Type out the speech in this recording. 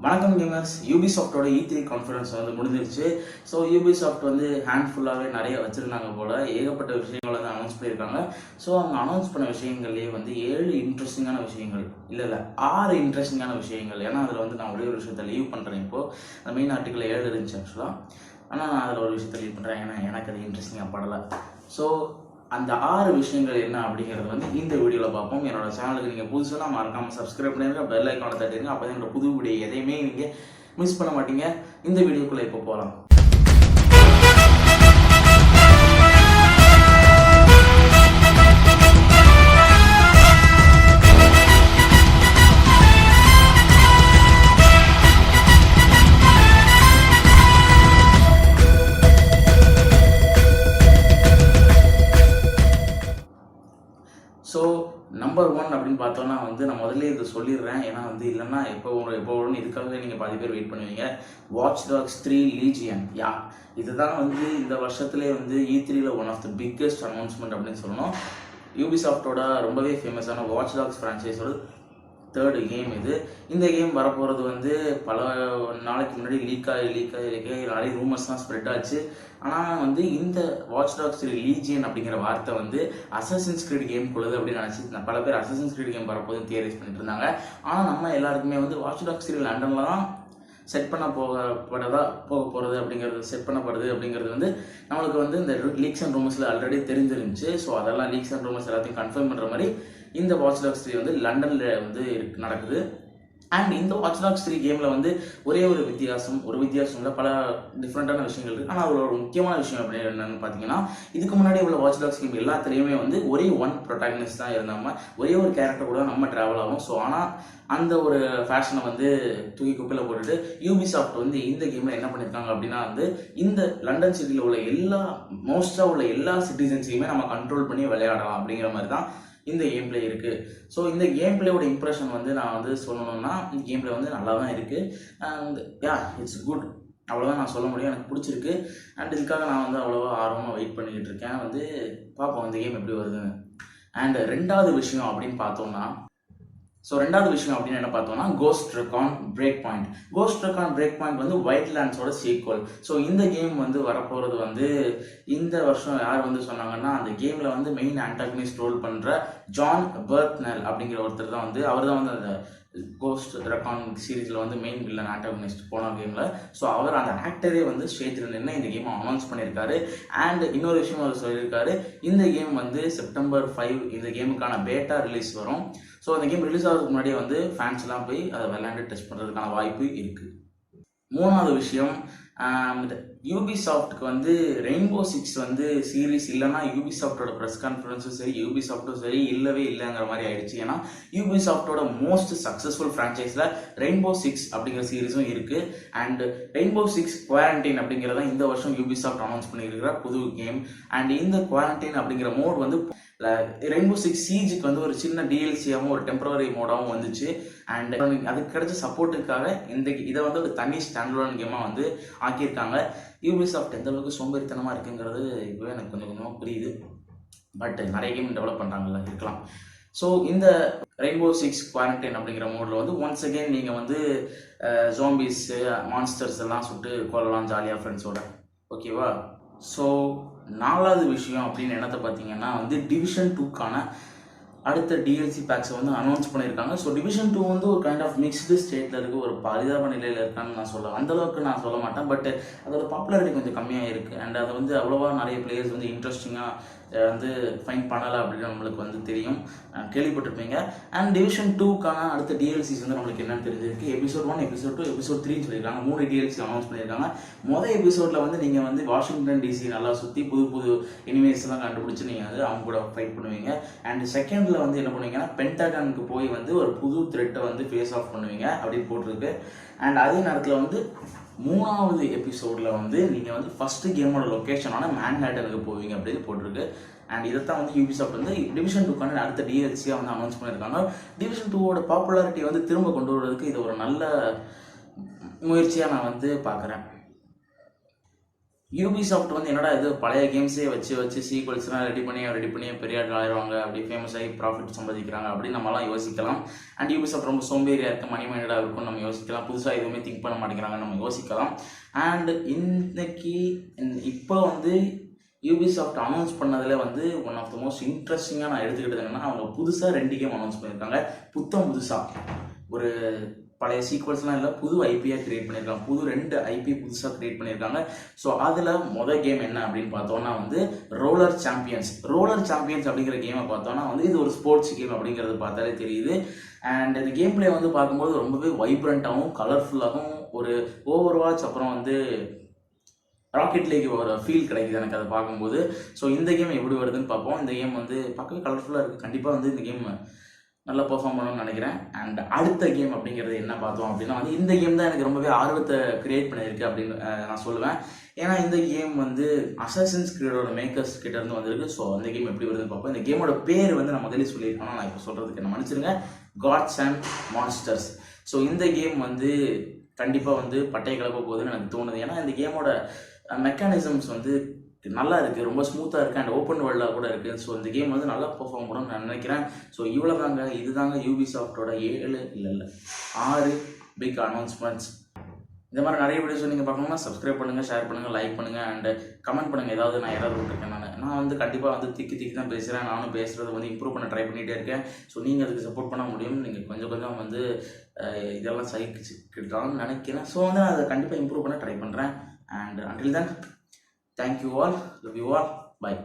வணக்கம் gamers. யூபிசாஃப்டோட E3 conference வந்து முடிஞ்சிருச்சு. ஸோ யூபிசாஃப்ட் வந்து ஹேண்ட்ஃபுல்லாகவே நிறைய வச்சுருந்தாங்க போல், ஏகப்பட்ட விஷயங்கள் வந்து அனௌன்ஸ் பண்ணியிருக்காங்க. ஸோ அவங்க அனௌன்ஸ் பண்ண விஷயங்கள்லேயே வந்து 7 இன்ட்ரெஸ்டிங்கான விஷயங்கள், இல்லை 6 இன்ட்ரெஸ்டிங்கான விஷயங்கள். ஏன்னா அதில் வந்து நான் ஒரே ஒரு விஷயத்தை லீவ் பண்ணுறேன். இப்போது அந்த மெயின் ஆர்டிக்கில் 7 இருந்துச்சு ஆக்சுவலாக. ஆனால் நான் அதில் ஒரு விஷயத்தை லீவ் பண்ணுறேன், ஏன்னா எனக்கு அது இன்ட்ரெஸ்டிங்காக படலை. ஸோ அந்த 6 விஷயங்கள் என்ன அப்படிங்கிறது வந்து இந்த வீடியோவில் பார்ப்போம். என்னோட சேனலுக்கு நீங்கள் புதுசாக மறக்காமல் சப்ஸ்கிரைப் பண்ணிடுங்க, பெல் ஐக்கானை தட்டிடுங்க. அப்போ தான் என்னோட புது வீடியோ எதையுமே நீங்கள் மிஸ் பண்ண மாட்டீங்க. இந்த வீடியோக்குள்ளே இப்போ போகலாம். ஸோ நம்பர் 1 அப்படின்னு பார்த்தோன்னா வந்து நான் முதல்ல இதை சொல்லிடுறேன். ஏன்னா வந்து இல்லைன்னா எப்போ ஒன்று இதுக்காகவே நீங்கள் பாதி பேர் வெயிட் பண்ணுவீங்க. Watch Dogs 3 Legion. இதுதான் வந்து இந்த வருஷத்துலேயே வந்து E3ல one of the biggest announcement அப்படின்னு சொல்லணும். யூபிசாஃப்டோட ரொம்பவே ஃபேமஸான வாட்ச் டாக்ஸ் ஃப்ரான்ச்சைஸோட 3rd கேம் இது. இந்த கேம் வரப்போகிறது வந்து பல நாளைக்கு முன்னாடி லீக் ஆகி நிறைய ரூமர்ஸ்லாம் ஸ்ப்ரெட் ஆச்சு. ஆனால் வந்து இந்த வாட்ச் டாக்ஸ் லீஜியன் அப்படிங்கிற வார்த்தை வந்து அசசின்ஸ் கிரீட் கேம் கொள்ளுது அப்படின்னு நினச்சி பல பேர் அசசின்ஸ் கிரீட் கேம் வரப்போது தியரைஸ் பண்ணிட்டு இருந்தாங்க. ஆனால் நம்ம எல்லாருக்குமே வந்து வாட்ச் டாக்ஸ் லண்டனில் தான் செட் பண்ண போக போகிறது அப்படிங்கிறது செட் பண்ணப்படுது அப்படிங்கிறது வந்து நம்மளுக்கு வந்து இந்த லீக்ஸ் அண்ட் ரூமர்ஸில் ஆல்ரெடி தெரிஞ்சிருந்துச்சு. ஸோ அதெல்லாம் லீக்ஸ் அண்ட் ரூமர்ஸ் எல்லாத்தையும் கன்ஃபார்ம் பண்ணுற மாதிரி இந்த வாட்ச் டாக்ஸ் 3 வந்து லண்டனில் வந்து நடக்குது. அண்ட் இந்த வாட்ச் டாக்ஸ் 3 கேமில் வந்து ஒரே ஒரு வித்தியாசம் இல்லை, பல டிஃப்ரெண்ட்டான விஷயங்கள் இருக்குது. ஆனால் அதில் ஒரு முக்கியமான விஷயம் அப்படின்னு என்னென்னு பார்த்தீங்கன்னா, இதுக்கு முன்னாடி உள்ள வாட்ச் டாக்ஸ் கேம் எல்லாத்துலேயுமே வந்து ஒரே ஒன் ப்ரொட்டாகனிஸ்ட் தான் இருந்தாமல் ஒரே ஒரு கேரக்டர் கூட நம்ம ட்ராவல் ஆகும். ஸோ ஆனால் அந்த ஒரு ஃபேஷனை வந்து தூக்கி குப்பையில் போட்டுட்டு யூபிசாஃப்ட் வந்து இந்த கேமில் என்ன பண்ணியிருக்காங்க அப்படின்னா வந்து இந்த லண்டன் சிட்டியில் உள்ள மோஸ்ட்டாக உள்ள எல்லா சிட்டிசன்ஸையுமே நம்ம கண்ட்ரோல் பண்ணி விளையாடலாம் அப்படிங்கிற மாதிரி தான் இந்த கேம் பிளே இருக்குது. ஸோ இந்த கேம் பிளேயோட இம்ப்ரெஷன் வந்து நான் வந்து சொல்லணும்னா, இந்த கேம் பிளே வந்து நல்லா தான் இருக்குது. அண்ட் இட்ஸ் குட், அவ்வளோதான் நான் சொல்ல முடியும். எனக்கு பிடிச்சிருக்கு. அண்ட் இதுக்காக நான் வந்து அவ்வளோவா ஆர்வமாக வெயிட் பண்ணிக்கிட்டு இருக்கேன். வந்து பார்ப்போம் இந்த கேம் எப்படி வருதுன்னு. அண்ட் ரெண்டாவது விஷயம் அப்படின்னு பார்த்தோம்னா என்ன பார்த்தோம்னா, கோஸ்ட் ரெக்கான் பிரேக் பாயிண்ட் வந்து ஒயிட் லேண்ட்ஸோட சீக்வல். ஸோ இந்த கேம் வந்து வரப்போகிறது வந்து இந்த வருஷம் யார் வந்து சொன்னாங்கன்னா, அந்த கேமில் வந்து மெயின் ஆன்டாகனிஸ்ட் ரோல் பண்ணுற ஜான் பர்த்னெல் அப்படிங்கிற ஒருத்தர் தான் வந்து அவர் தான் வந்து அந்த கோஸ்ட் ரெக்கான் சீரீஸில் வந்து மெயின் வில்லன் ஆன்டாகனிஸ்ட் போன கேமில். ஸோ அவர் அந்த ஆக்டரே வந்து ஸ்டேஜில் நின்று இந்த கேமை அனௌன்ஸ் பண்ணியிருக்காரு. அண்ட் இன்னொரு விஷயம் அவர் சொல்லியிருக்காரு, இந்த கேம் வந்து September 5 இந்த கேமுக்கான பேட்டா ரிலீஸ் வரும். ஸோ அந்த கேம் ரிலீஸ் ஆகிறதுக்கு முன்னாடியே வந்து ஃபேன்ஸ்லாம் போய் அதை விளையாண்டு டெஸ்ட் பண்ணுறதுக்கான வாய்ப்பு இருக்குது. மூணாவது விஷயம், யூபிசாஃப்ட்டுக்கு வந்து ரெயின்போ 6 வந்து சீரீஸ் இல்லைன்னா யூபிசாஃப்டோட ப்ரெஸ் கான்ஃபரன்ஸும் சரி, யூபிசாஃப்டும் சரி இல்லவே இல்லைங்கிற மாதிரி ஆயிடுச்சு. ஏன்னா யூபிசாஃப்டோட மோஸ்ட் சக்ஸஸ்ஃபுல் ஃப்ரான்ச்சைஸில் ரெயின்போ 6 அப்படிங்கிற சீரீஸும் இருக்குது. அண்ட் ரெயின்போ 6 குவாரண்டைன் அப்படிங்கிறத இந்த வருஷம் யூபிசாஃப்ட் அனௌன்ஸ் பண்ணியிருக்கிற புது கேம். அண்ட் இந்த குவாரண்டைன் அப்படிங்கிற மோட் வந்து ரெயின்போ 6 சீஜுக்கு வந்து ஒரு சின்ன டிஎல்சியாகவும் ஒரு டெம்பரரி மோடாகவும் வந்துச்சு. அண்ட் அதுக்கு கிடைச்ச சப்போர்ட்டுக்காக இதை வந்து ஒரு தனி ஸ்டாண்டலோன் கேமாக வந்து ஆக்கியிருக்காங்க. யூபிசாஃப்ட் எந்த அளவுக்கு சோம்பேறித்தனமாக இருக்குங்கிறது இப்போவே எனக்கு கொஞ்சம் கொஞ்சமாக புரியுது. பட் நிறைய கேம் டெவலப் பண்ணுறாங்கல்ல, இருக்கலாம். ஸோ இந்த ரெயின்போ 6 குவாரண்டைன் அப்படிங்கிற மோடில் வந்து ஒன்ஸ் அகெயின் நீங்கள் வந்து ஜாம்பிஸ் மான்ஸ்டர்ஸ் எல்லாம் சுட்டு கொள்ளலாம் ஜாலியாக ஃப்ரெண்ட்ஸோட, ஓகேவா? ஸோ நாலாவது விஷயம் அப்படின்னு என்னத்தை பார்த்தீங்கன்னா வந்து டிவிஷன் 2க்கான அடுத்த டிஎல்சி பேக்ஸை வந்து அனௌன்ஸ் பண்ணியிருக்காங்க. ஸோ டிவிஷன் 2 வந்து ஒரு கைண்ட் ஆஃப் மிக்ஸ்டு ஸ்டேட்டில் இருக்குது, ஒரு பரிதாப நிலையில் இருக்கான்னு நான் அந்தளவுக்கு நான் சொல்ல மாட்டேன். பட் அதோட பாப்புலாரிட்டி கொஞ்சம் கம்மியாக இருக்குது. அண்ட் அதை வந்து அவ்வளோவா நிறைய பிளேயர்ஸ் வந்து இன்ட்ரெஸ்டிங்காக வந்து ஃபைன் பண்ணலை அப்படின்னு நம்மளுக்கு வந்து தெரியும், கேள்விப்பட்டிருப்பீங்க. அண்ட் டிவிஷன் 2க்கான அடுத்த டிஎல்சிஸ் வந்து நம்மளுக்கு என்னென்னு தெரிஞ்சிருக்கு. எபிசோட் 1, எபிசோட் 2, எபிசோட் 3 சொல்லியிருக்காங்க. 3 டிஎல்சி அனௌன்ஸ் பண்ணியிருக்காங்க. மொதல் எபிசோடில் வந்து நீங்கள் வந்து வாஷிங்டன் டிசி நல்லா சுற்றி புது எனிமேஸ்லாம் கண்டுபிடிச்சி நீங்கள் வந்து அவங்க கூட ஃபைட் பண்ணுவீங்க. அண்ட் செகண்டில் வந்து என்ன பண்ணுவீங்கன்னா, பென்டகனுக்கு போய் வந்து ஒரு புது த்ரெட்டை வந்து ஃபேஸ் ஆஃப் பண்ணுவீங்க அப்படின்னு போட்டிருக்கு. அண்ட் அதே நேரத்தில் வந்து 3வது எபிசோடில் வந்து நீங்கள் வந்து ஃபஸ்ட்டு கேமோட லொக்கேஷனான மேன்ஹாட்டனுக்கு போவீங்க அப்படின்னு போட்டிருக்கு. அண்ட் இதைத்தான் வந்து யூபிசாஃப்ட் வந்து டிவிஷன் 2க்கான அடுத்த டிஎல்சியாக வந்து அனௌன்ஸ் பண்ணியிருக்காங்க. டிவிஷன் 2வோட பாப்புலாரிட்டி வந்து திரும்ப கொண்டு வர்றதுக்கு இது ஒரு நல்ல முயற்சியாக நான் வந்து பார்க்குறேன். யூபிசாஃப்ட் வந்து என்னடா இது பழைய கேம்ஸே வச்சு சீக்வல்ஸ்லாம் ரெடி பண்ணி பெரிய ஆள் ஆயிடுவாங்க, அப்படி ஃபேமஸ் ஆகி ப்ராஃபிட் சம்பாதிக்கிறாங்க அப்படின்னு நம்மலாம் யோசிக்கலாம். அண்ட் யூபிசாஃப்ட் ரொம்ப சோம்பேறியாக இருக்குது, மணி மைண்டடாக இருக்கும்னு நம்ம யோசிக்கலாம். புதுசாக எதுவுமே திங்க் பண்ண மாட்டேங்கிறாங்கன்னு நம்ம யோசிக்கலாம். அண்ட் இன்னைக்கு இப்போ வந்து யூபிசாஃப்ட் அனௌன்ஸ் பண்ணதில் வந்து ஒன் ஆஃப் த மோஸ்ட் இன்ட்ரெஸ்டிங்காக நான் எடுத்துக்கிட்டது என்னன்னா, அவங்க புதுசாக 2 கேம் அனௌன்ஸ் பண்ணியிருக்காங்க. புதுசாக ஒரு பழைய சீக்வல்ஸ்லாம் இல்லை, புது ஐபியாக கிரியேட் பண்ணியிருக்காங்க. 2 ஐபி புதுசாக கிரியேட் பண்ணியிருக்காங்க. ஸோ அதில் கேம் என்ன அப்படின்னு பார்த்தோன்னா வந்து ரோலர் சாம்பியன்ஸ் அப்படிங்கிற கேமை பார்த்தோன்னா வந்து இது ஒரு ஸ்போர்ட்ஸ் கேம் அப்படிங்கிறது பார்த்தாலே தெரியுது. அண்ட் இந்த கேம் பிளே வந்து பார்க்கும்போது ரொம்பவே வைப்ரண்ட்டாகவும் கலர்ஃபுல்லாகவும் ஒரு ஓவர் வாட்ச் அப்புறம் வந்து ராக்கெட் லீக் ஒரு ஃபீல் கிடைக்குது எனக்கு அதை பார்க்கும்போது. ஸோ இந்த கேம் எப்படி வருதுன்னு பார்ப்போம். இந்த கேம் வந்து பார்க்கவே கலர்ஃபுல்லாக இருக்குது. கண்டிப்பாக வந்து இந்த கேம் நல்லா பெர்ஃபார்ம் பண்ணணும்னு நினைக்கிறேன். அண்ட் அடுத்த கேம் அப்படிங்கிறது என்ன பார்த்தோம் அப்படின்னா வந்து இந்த கேம் தான் எனக்கு ரொம்பவே ஆர்வத்தை கிரியேட் பண்ணியிருக்கு அப்படின்னு நான் சொல்லுவேன். ஏன்னா இந்த கேம் வந்து அசாசின்ஸ் கிரீடோட மேக்கர்ஸ் கிட்ட இருந்து வந்திருக்கு. ஸோ அந்த கேம் எப்படி வருதுன்னு பார்ப்போம். இந்த கேமோட பேர் வந்து நான் முதலே சொல்லியிருக்கேன், நான் இப்போ சொல்கிறதுக்கு என்ன மன்னிச்சிருங்க, காட்ஸ் அண்ட் மான்ஸ்டர்ஸ். ஸோ இந்த கேம் வந்து கண்டிப்பாக வந்து பட்டையை கிளப்ப போகுதுன்னு எனக்கு தோணுது. ஏன்னா இந்த கேமோட மெக்கானிசம்ஸ் வந்து நல்லா இருக்குது, ரொம்ப ஸ்மூத்தாக இருக்குது, அண்ட் ஓப்பன் வேர்ல்டாக கூட இருக்குது. ஸோ இந்த கேம் வந்து நல்லா பெர்ஃபார்ம் பண்ணணும்னு நான் நினைக்கிறேன். ஸோ இவ்வளோ தாங்க, இதுதாங்க யூபிசாஃப்டோட 6 பிக் அனௌன்ஸ்மெண்ட்ஸ். இந்த மாதிரி நிறைய வீடியோஸ் நீங்கள் பார்க்கணும்னா சப்ஸ்கிரைப் பண்ணுங்கள், ஷேர் பண்ணுங்கள், லைக் பண்ணுங்கள், அண்ட் கமெண்ட் பண்ணுங்கள். ஏதாவது நான் எதாவது விட்டுருக்கேன். நான் வந்து கண்டிப்பாக வந்து திக்கி தான் பேசுகிறேன். நானும் பேசுகிறது வந்து இம்ப்ரூவ் பண்ண ட்ரை பண்ணிகிட்டே இருக்கேன். ஸோ நீங்கள் அதுக்கு சப்போர்ட் பண்ண முடியும். நீங்கள் கொஞ்சம் வந்து இதெல்லாம் சகிச்சுக்கிட்டான்னு நினைக்கிறேன். ஸோ வந்து நான் அதை கண்டிப்பாக இம்ப்ரூவ் பண்ண ட்ரை பண்ணுறேன். And until then, thank you all, love you all, bye.